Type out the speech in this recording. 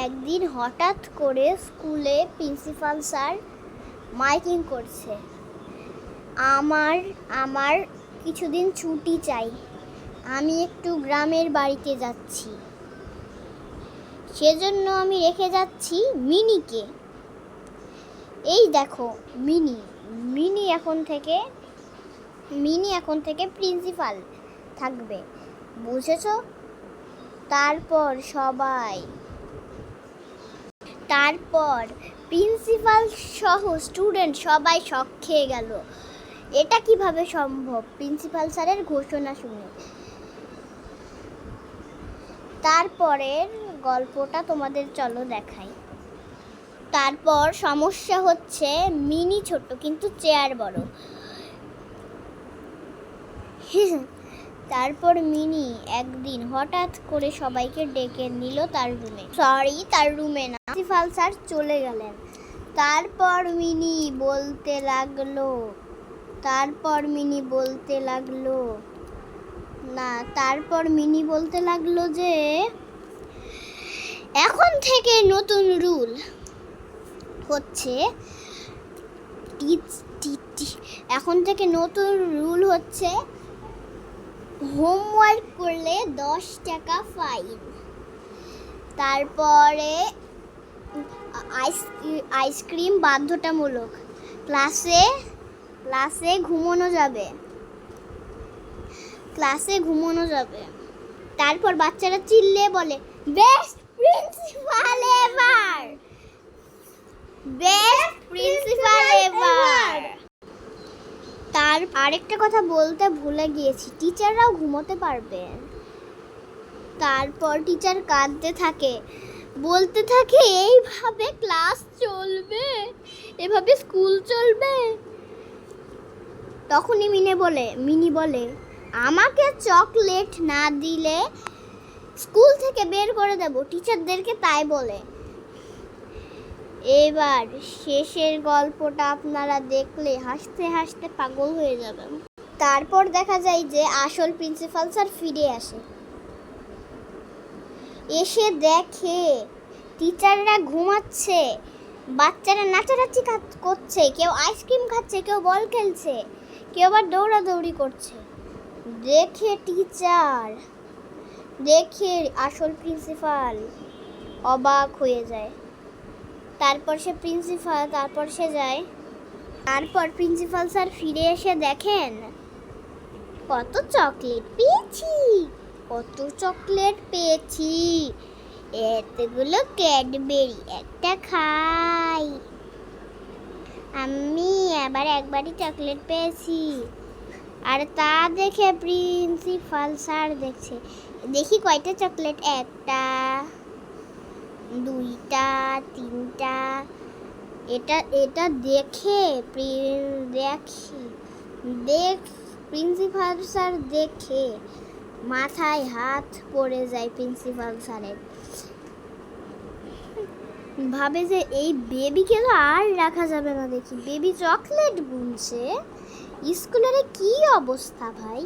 একদিন হঠাৎ করে স্কুলে প্রিন্সিপাল স্যার মাইকিং করছে, আমার আমার কিছুদিন ছুটি চাই, আমি একটু গ্রামের বাড়িতে যাচ্ছি, সেজন্য আমি রেখে যাচ্ছি মিনিকে। এই দেখো মিনি মিনি এখন থেকে প্রিন্সিপাল থাকবে, বুঝেছো? তারপর প্রিন্সিপাল সহ স্টুডেন্ট সবাই শক খেয়ে গেল। এটা কিভাবে সম্ভব প্রিন্সিপাল স্যারের ঘোষণা শুনে? তারপরের গল্পটা তোমাদের চলো দেখাই। তারপর সমস্যা হচ্ছে, মিনি ছোট কিন্তু চেয়ার বড়। তারপর মিনি একদিন হঠাৎ করে সবাইকে ডেকে নিল তার রুমে। তার রুমে না, প্রিন্সিপাল স্যার চলে গেলেন। তারপর মিনি বলতে লাগলো যে এখন থেকে নতুন রুল হচ্ছে হোমওয়ার্ক করলে 10 টাকা ফাইন। তারপরে আইসক্রিম বাধ্যতামূলক, ক্লাসে ঘুমানো যাবে। তারপর বাচ্চারা চিল্লে বলে, বেস্ট প্রিন্সিপাল এভার। তার আরেকটা কথা বলতে ভুলে গিয়েছি, টিচাররাও ঘুমোতে পারবে। তারপর টিচার কাঁদতে থাকে, বলতে থাকে এইভাবে ক্লাস চলবে, এভাবে স্কুল চলবে। তখনই মিনি বলে আমাকে চকলেট না দিলে স্কুল থেকে বের করে দেব, টিচারদেরকে তাই বলে। এবার শেষের গল্পটা আপনারা দেখলে হাসতে হাসতে পাগল হয়ে যাবেন। তারপর দেখা যায় যে আসল প্রিন্সিপাল স্যার ফিরে এসে দেখে টিচাররা ঘুমাচ্ছে, বাচ্চারা নাচানাচি করছে, কেউ আইসক্রিম খাচ্ছে, কেউ বল খেলছে, কেউ আবার দৌড়াদৌড়ি করছে। দেখে আসল প্রিন্সিপাল অবাক হয়ে যায়। তারপর প্রিন্সিপাল স্যার ফিরে এসে দেখেন কত চকলেট পেয়েছি, এতগুলো ক্যাডবেরি, একটা খাই। আমি আবার একবারই চকলেট পেয়েছি। আর তা দেখে প্রিন্সিপাল স্যার দেখি কয়টা চকলেট, 1টা 2টা 3টা। এটা দেখে প্রিন্সিপাল স্যার দেখে মাথায় হাত পড়ে যায়। প্রিন্সিপাল স্যারের ভাবে যে এই বেবিকে তো আর রাখা যাবে না, দেখি বেবি চকলেট গুনছে, স্কুলের কি অবস্থা ভাই।